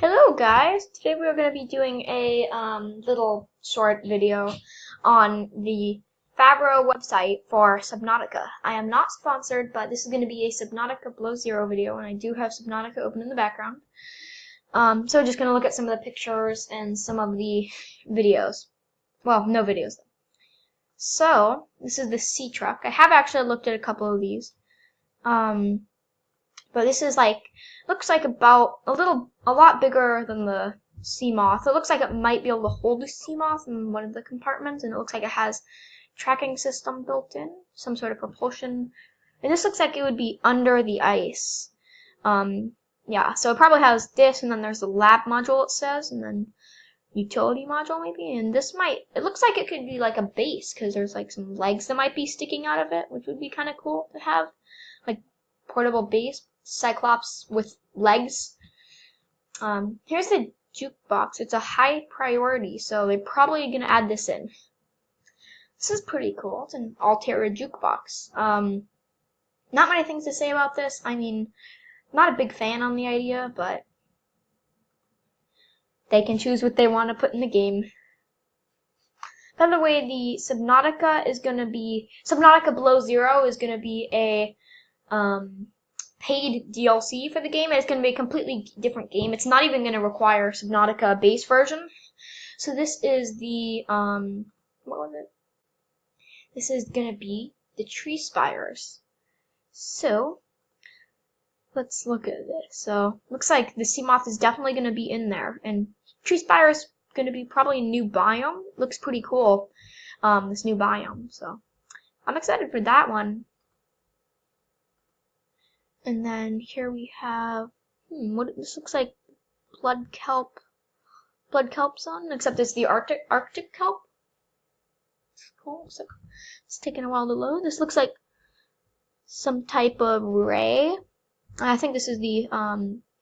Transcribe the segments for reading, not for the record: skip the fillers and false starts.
Hello guys! Today we're going to be doing a little short video on the Favro website for Subnautica. I am not sponsored, but this is going to be a Subnautica Below Zero video, and I do have Subnautica open in the background. So we're just going to look at some of the pictures and some of the videos. Well, no videos though. So, this is the sea truck. I have actually looked at a couple of these. But this is looks like about a lot bigger than the sea moth. It looks like it might be able to hold the sea moth in one of the compartments, and it looks like it has tracking system built in, some sort of propulsion. And this looks like it would be under the ice. Yeah, so it probably has this, and then there's the lab module, it says, and then utility module maybe, and it looks like it could be like a base, because there's like some legs that might be sticking out of it, which would be kind of cool to have, like portable base. Cyclops with legs. Here's the jukebox. It's a high priority, so they're probably gonna add this in. This is pretty cool. It's an Altera jukebox. Not many things to say about this. I mean, I'm not a big fan on the idea, but they can choose what they want to put in the game. By the way, the Subnautica Below Zero is gonna be a paid DLC for the game, and it's going to be a completely different game. It's not even going to require Subnautica base version. So this is the, what was it? This is going to be the tree spires. So, let's look at this. So, looks like the sea moth is definitely going to be in there, and tree spire is going to be probably a new biome. Looks pretty cool, this new biome, so I'm excited for that one. And then here we have, what this looks like, blood kelp zone, except it's the Arctic kelp. Cool. So it's taking a while to load. This looks like some type of ray. I think this is the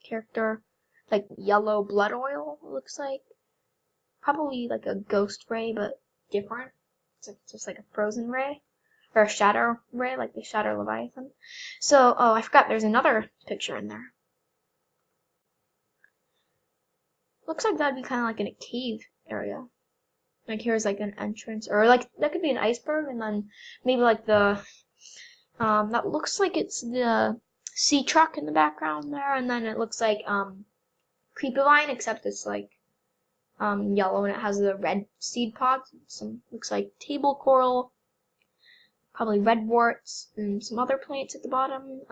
character, like yellow blood oil. It looks like probably like a ghost ray, but different. It's just like a frozen ray. Or a shadow ray, like the Shadow Leviathan. So, oh, I forgot there's another picture in there. Looks like that'd be kind of like in a cave area. Like here's like an entrance, or like that could be an iceberg, and then maybe like that looks like it's the sea truck in the background there, and then it looks like creepyvine, except it's like yellow and it has the red seed pods. Looks like table coral. Probably redworts and some other plants at the bottom.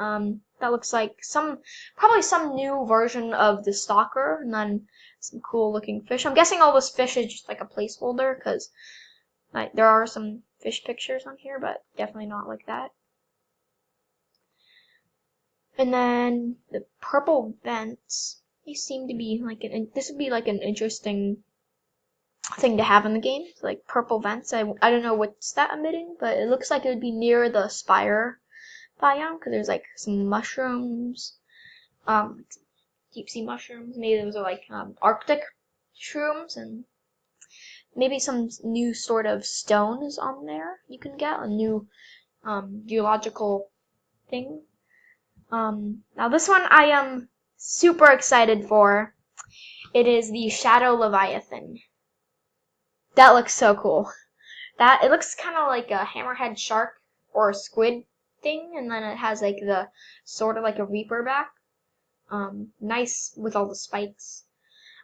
That looks like probably some new version of the stalker, and then some cool looking fish. I'm guessing all this fish is just like a placeholder, because there are some fish pictures on here, but definitely not like that. And then the purple vents, these seem to be like this would be like an interesting thing to have in the game. It's like purple vents. I don't know what's that emitting, but it looks like it would be near the spire biome, because there's like some mushrooms, deep sea mushrooms. Maybe those are like Arctic shrooms, and maybe some new sort of stones on there you can get, a new geological thing. Now this one I am super excited for. It is the Shadow Leviathan. That looks so cool. It looks kind of like a hammerhead shark or a squid thing, and then it has like the sort of like a reaper back. Nice with all the spikes.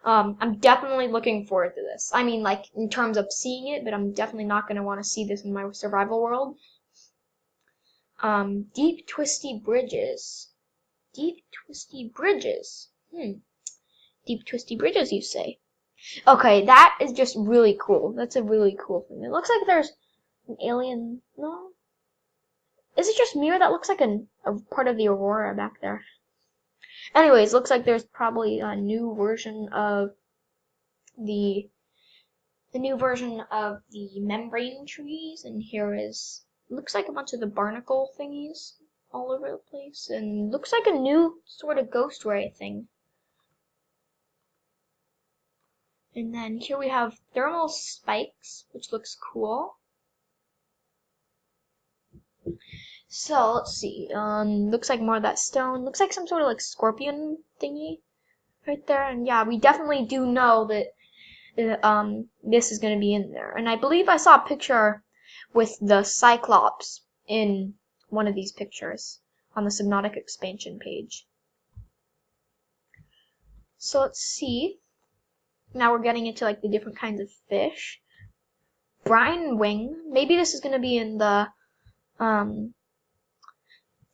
I'm definitely looking forward to this. I mean, like in terms of seeing it, but I'm definitely not going to want to see this in my survival world. Deep twisty bridges. Deep twisty bridges. Deep twisty bridges, you say? Okay, that is just really cool. That's a really cool thing. It looks like there's an alien. No? Is it just me, or that looks like a part of the aurora back there? Anyways, looks like there's probably a new version of the membrane trees, and looks like a bunch of the barnacle thingies all over the place, and looks like a new sort of ghost ray thing. And then here we have thermal spikes, which looks cool. So let's see. Looks like more of that stone. Looks like some sort of like scorpion thingy. right there. And yeah, we definitely do know that this is going to be in there. And I believe I saw a picture with the Cyclops in one of these pictures on the Subnautica expansion page. So let's see. Now we're getting into like the different kinds of fish. Brine wing. Maybe this is going to be in the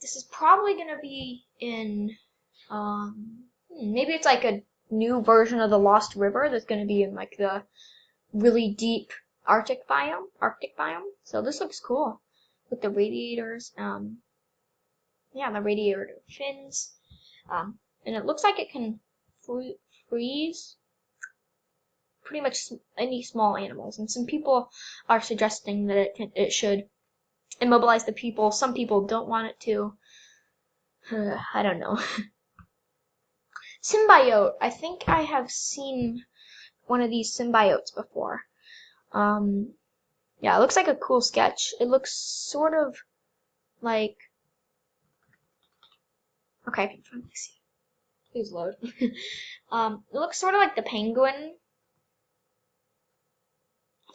this is probably going to be in maybe it's like a new version of the Lost River that's going to be in like the really deep Arctic biome. So this looks cool with the radiators. Yeah, the radiator fins. And it looks like it can freeze pretty much any small animals. And some people are suggesting that it should immobilize the people. Some people don't want it to. I don't know. Symbiote. I think I have seen one of these symbiotes before. Yeah, it looks like a cool sketch. It looks sort of like. Okay, I can finally see. Please load. It looks sort of like the penguin.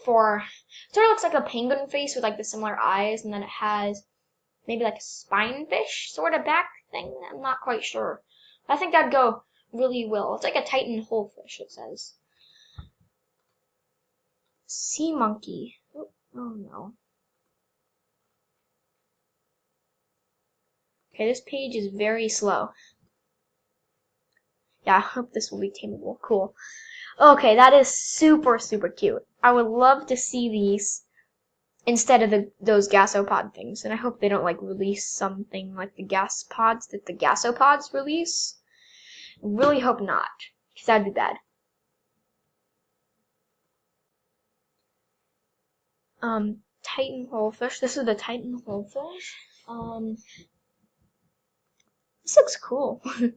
Sort of looks like a penguin face with like the similar eyes, and then it has maybe like a spinefish sort of back thing. I'm not quite sure. I think that'd go really well. It's like a Titan holefish, it says. Sea monkey. Oh no. Okay, this page is very slow. Yeah, I hope this will be tameable. Cool. Okay, that is super, super cute. I would love to see these instead of those gasopod things. And I hope they don't like release something like the gas pods that the gasopods release. I really hope not, because that'd be bad. Titan holefish. This is the Titan holefish. This looks cool. It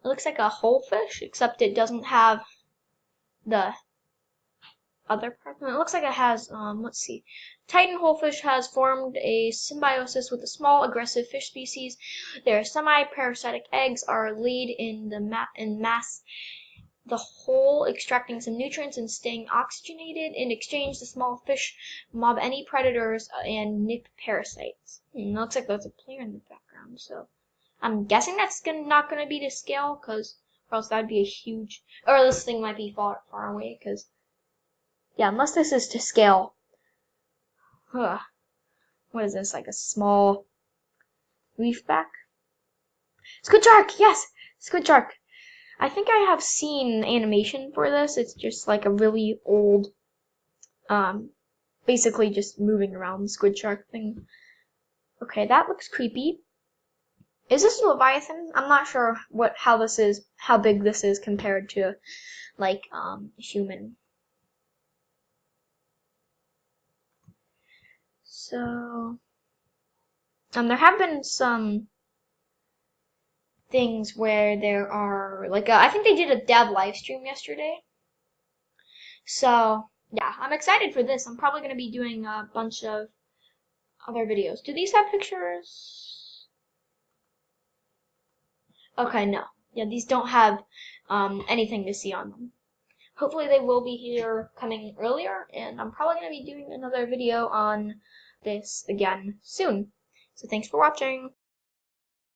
looks like a holefish, except it doesn't have the other part. It looks like it has, let's see. Titan holefish has formed a symbiosis with a small aggressive fish species. Their semi-parasitic eggs are laid in mass the whole, extracting some nutrients and staying oxygenated. In exchange, the small fish mob any predators and nip parasites. Looks like there's a player in the background, so I'm guessing that's not gonna be to scale, or else that'd be a huge, or this thing might be far away, because, yeah, unless this is to scale. What is this, like a small reefback? Squid shark, yes! Squid shark. I think I have seen animation for this. It's just like a really old, basically just moving around squid shark thing. Okay, that looks creepy. Is this a Leviathan? I'm not sure how big this is compared to, like, human. So, there have been some things where there are, like, I think they did a dev live stream yesterday. So, yeah, I'm excited for this. I'm probably going to be doing a bunch of other videos. Do these have pictures? Okay, no. Yeah, these don't have anything to see on them. Hopefully they will be here coming earlier, and I'm probably going to be doing another video on this again soon. So thanks for watching.